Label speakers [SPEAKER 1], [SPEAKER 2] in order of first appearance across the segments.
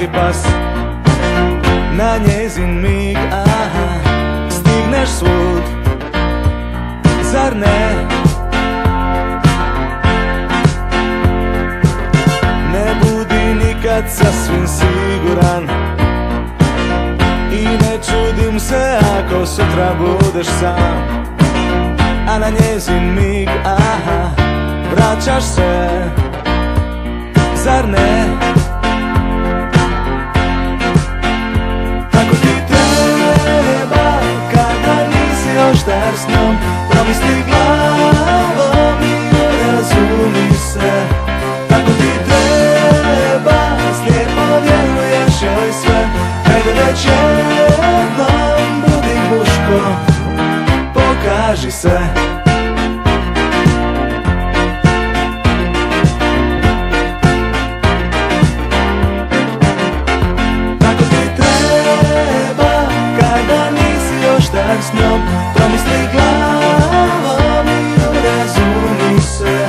[SPEAKER 1] pravi pas. Na njezin mig, aha, stigneš svud, zar ne? Ne budi nikad sasvim siguran i ne čudim se ako sutra budeš sam. A na njezin mig, aha, vraćaš se, zar ne? Tako ti treba kada nisi oštar s njom, promisli glavom i razumi se. Tako ti treba, slijepo vjeruješ joj sve. Hajde već jednom budi muško, pokaži se. Tako ti treba kada nisi oštar s njom, promisli glavom i razumi se.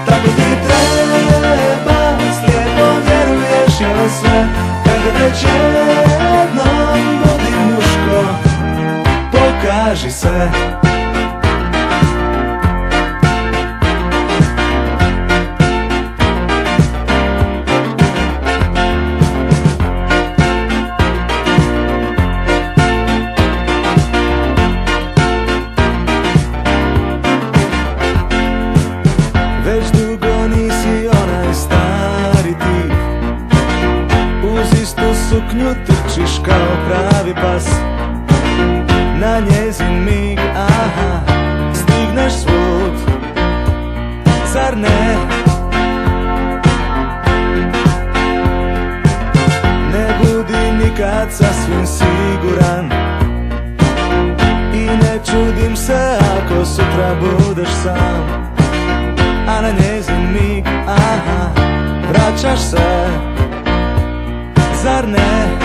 [SPEAKER 1] Tako ti treba, slijepo vjeruješ joj sve. Kada već jednom budi muško, pokaži se. Već dugo nisi onaj stari tip, uz istu suknju trčiš kao pravi pas. Na njezin mig, aha, stigneš svud, zar ne? Ne budi nikad sasvim siguran i ne čudim se ako sutra budeš sam. A na njezin mig, aha, vraćaš se, zar ne?